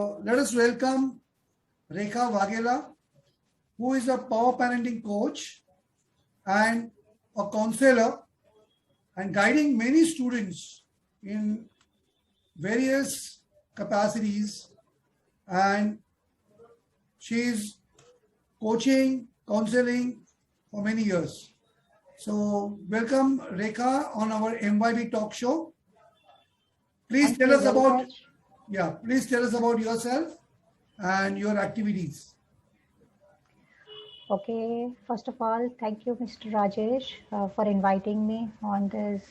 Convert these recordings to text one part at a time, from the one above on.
Let us welcome Rekha Waghela, who is a power parenting coach and a counselor and guiding many students in various capacities. And she is coaching, counseling for many years. So, welcome Rekha on our MYB talk show. Please Thank tell you us very about much. please tell us about yourself and your activities. Okay, first of all, thank you, Mr. Rajesh, for inviting me on this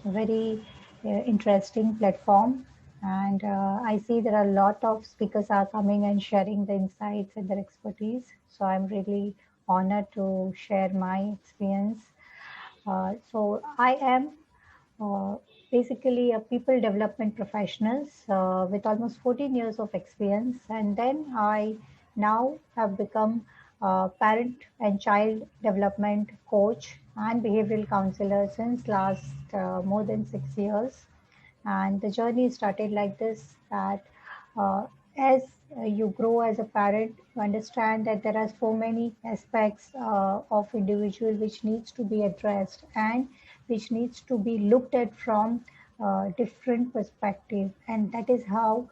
very interesting platform. And I see there are a lot of speakers are coming and sharing the insights and their expertise. So I'm really honored to share my experience. So I am uh, basically a people development professionals with almost 14 years of experience, and then I now have become a parent and child development coach and behavioral counselor since last more than 6 years. And the journey started like this, that uh, as you grow as a parent, you understand that there are so many aspects of individual which needs to be addressed and which needs to be looked at from different perspective. And that is how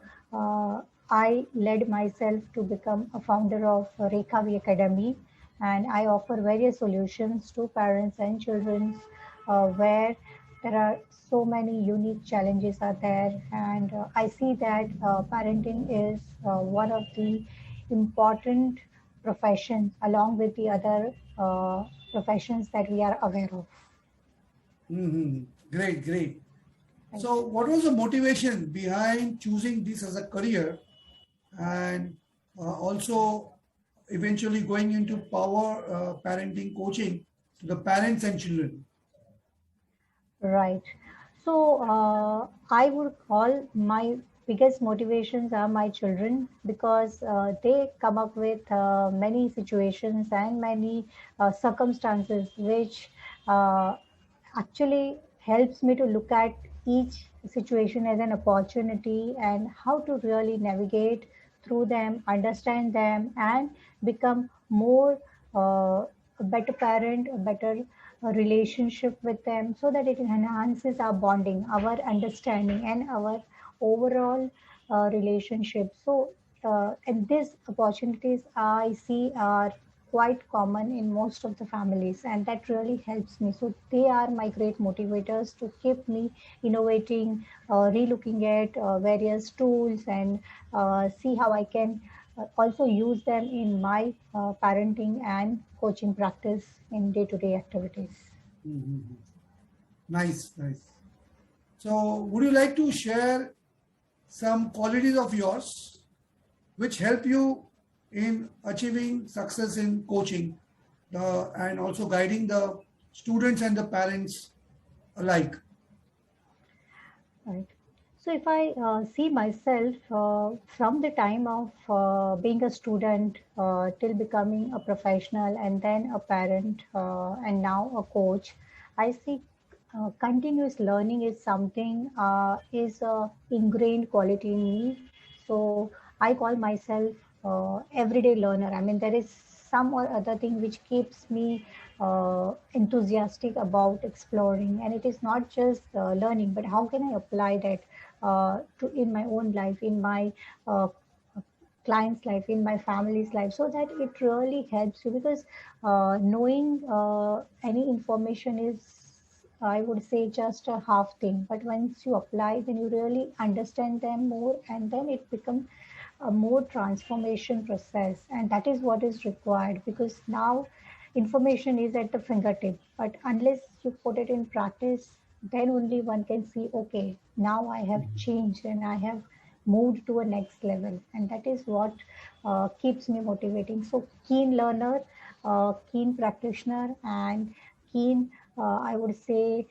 I led myself to become a founder of Rekhavi Academy, and I offer various solutions to parents and children where there are so many unique challenges are there. And I see that parenting is one of the important professions along with the other professions that we are aware of. Mhm. Great, great. Right. So, what was the motivation behind choosing this as a career and also eventually going into power parenting coaching to the parents and children? Right. So I would call my biggest motivations are my children, because they come up with many situations and many circumstances which uh, actually helps me to look at each situation as an opportunity and how to really navigate through them, understand them, and become more a better parent, a better relationship with them, so that it enhances our bonding, our understanding, and our overall relationship. So, and these opportunities I see are quite common in most of the families, and that really helps me. So they are my great motivators to keep me innovating, relooking at various tools, and see how I can also use them in my parenting and coaching practice in day-to-day activities. Mhm. Nice, nice. So, would you like to share some qualities of yours which help you in achieving success in coaching and also guiding the students and the parents alike? Right. So if I see myself from the time of being a student till becoming a professional and then a parent and now a coach, I see continuous learning is something is a ingrained quality in me. So I call myself everyday learner. I mean, there is some or other thing which keeps me enthusiastic about exploring, and it is not just learning, but how can I apply that to in my own life, in my uh, client's life, in my family's life, so that it really helps you. Because knowing any information is, I would say, just a half thing, but once you apply, then you really understand them more, and then it becomes a more transformation process. And that is what is required, because now information is at the fingertip, but unless you put it in practice, then only one can see, okay, now I have changed and I have moved to a next level. And that is what keeps me motivating. So keen learner, keen practitioner, and keen, I would say,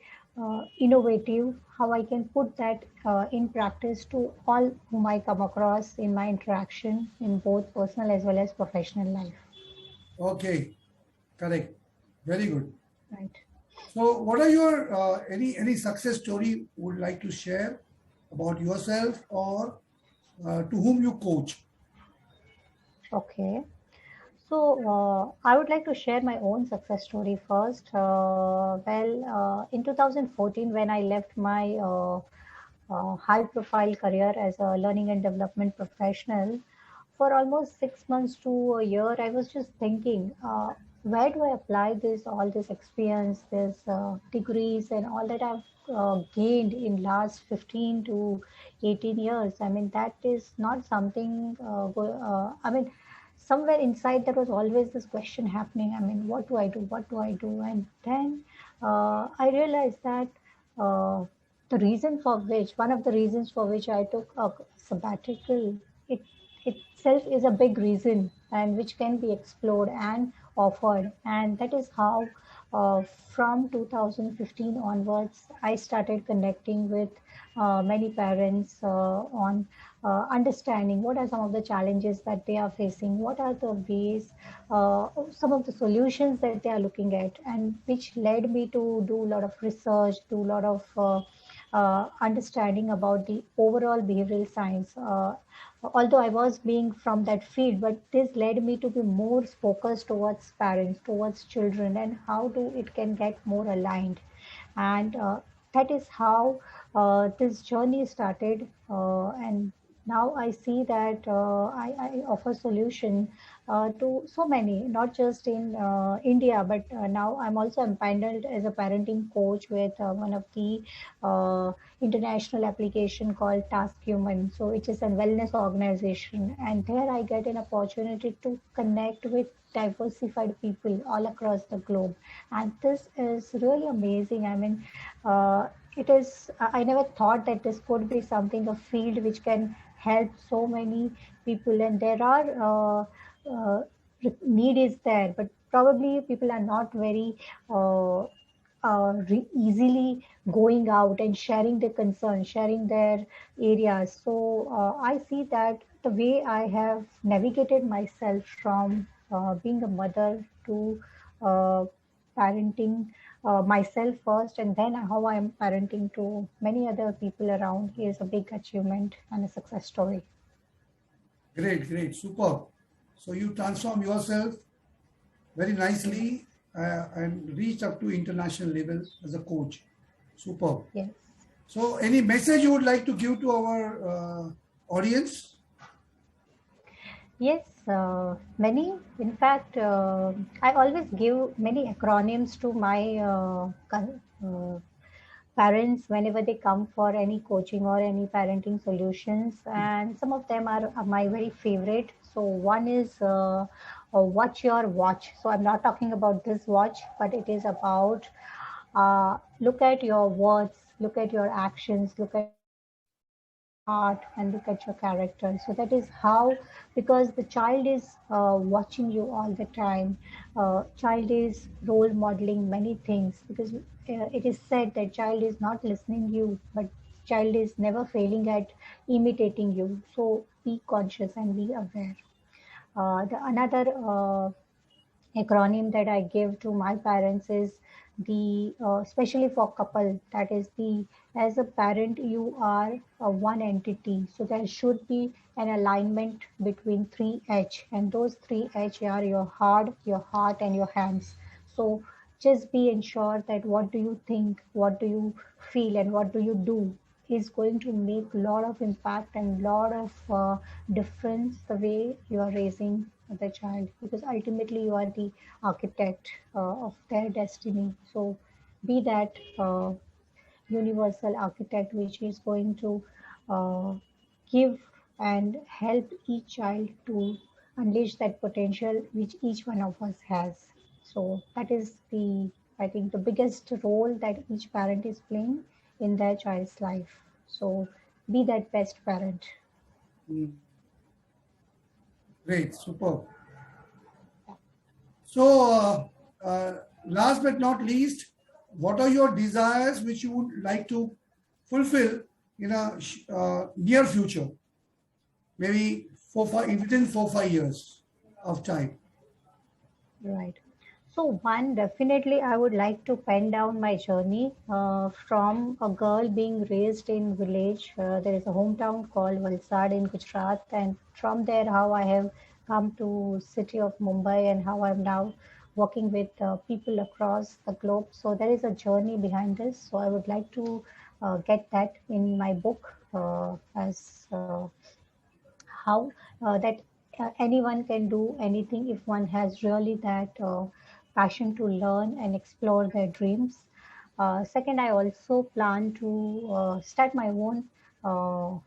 innovative, how I can put that in practice to all whom I come across in my interaction in both personal as well as professional life. Okay, correct. Very good. Right. So, what are your any success story would like to share about yourself or to whom you coach? Okay. So, I would like to share my own success story first. In 2014, when I left my high profile career as a learning and development professional, for almost 6 months to a year, I was just thinking, where do I apply all this experience, this degrees, and all that I've gained in last 15 to 18 years? I mean, that is not something. I mean, somewhere inside there was always this question happening. I mean, what do I do? What do I do? And then I realized that. The reason for which one of the reasons for which I took a sabbatical, it itself is a big reason and which can be explored and offered, and that is how from 2015 onwards I started connecting with many parents on understanding what are some of the challenges that they are facing, what are the ways, some of the solutions that they are looking at, and which led me to do a lot of research, do a lot of understanding about the overall behavioral science. Although I was being from that field, but this led me to be more focused towards parents, towards children, and how do it can get more aligned. And that is how this journey started. And now I see that I offer solution to so many, not just in India, but now I'm also empaneled as a parenting coach with one of the uh, international application called Task Human. So it is a wellness organization, and there I get an opportunity to connect with diversified people all across the globe, and this is really amazing. I mean, it is. I never thought that this could be something, a field which can help so many people, and there are need is there, but probably people are not very easily going out and sharing their concerns, sharing their areas. So I see that the way I have navigated myself from being a mother to uh, parenting myself first, and then how I am parenting to many other people around is a big achievement and a success story. Great, great, superb. So you transform yourself very nicely and reached up to international level as a coach. Superb. Yes. So any message you would like to give to our audience? Yes, many. In fact, I always give many acronyms to my parents whenever they come for any coaching or any parenting solutions, and some of them are my very favorite. So one is watch your watch. So I'm not talking about this watch, but it is about look at your words, look at your actions, look at your heart, and look at your character. So that is how, because the child is watching you all the time. Child is role modeling many things, because it is said that child is not listening you, but child is never failing at imitating you. So be conscious and be aware. The another acronym that I give to my parents is the especially for couple, that is the, as a parent you are one entity, so there should be an alignment between three H, and those three H are your heart and your hands. So just be ensured that what do you think, what do you feel, and what do you do is going to make a lot of impact and lot of difference the way you are raising the child, because ultimately you are the architect of their destiny. So be that universal architect which is going to uh, give and help each child to unleash that potential which each one of us has. So that is the, I think, the biggest role that each parent is playing in their child's life. So be that best parent. Mm, great, superb. So, last but not least, what are your desires which you would like to fulfill in a near future? Maybe within 4 5 years of time. Right. So one, definitely I would like to pen down my journey from a girl being raised in village. There is a hometown called Valsad in Gujarat, and from there how I have come to city of Mumbai and how I'm now working with people across the globe. So there is a journey behind this. So I would like to get that in my book as how that anyone can do anything if one has really that passion to learn and explore their dreams. Second, I also plan to start my own uh,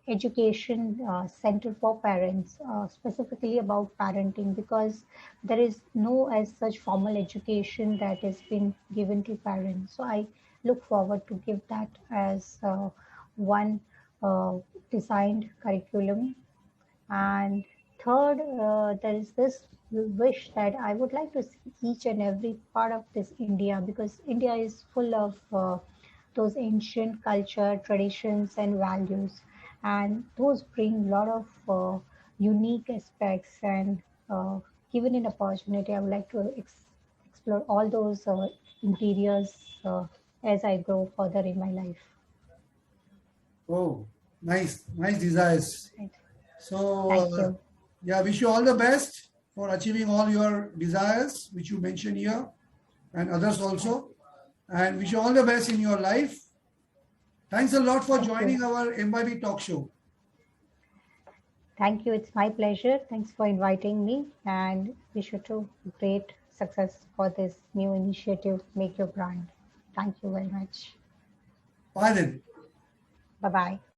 education center for parents, specifically about parenting, because there is no as such formal education that has been given to parents. So I look forward to give that as one uh, designed curriculum. And third, there is this wish that I would like to see each and every part of this India, because India is full of those ancient culture, traditions, and values, and those bring a lot of unique aspects. And given an opportunity, I would like to explore all those interiors as I grow further in my life. Oh, nice, nice desires. Right. So, Thank you. yeah, wish you all the best for achieving all your desires, which you mentioned here, and others also. And wish you all the best in your life. Thanks a lot for Thank you. joining our MYB talk show. Thank you. It's my pleasure. Thanks for inviting me, and wish you too great success for this new initiative, Make Your Brand. Thank you very much. Bye then. Bye bye.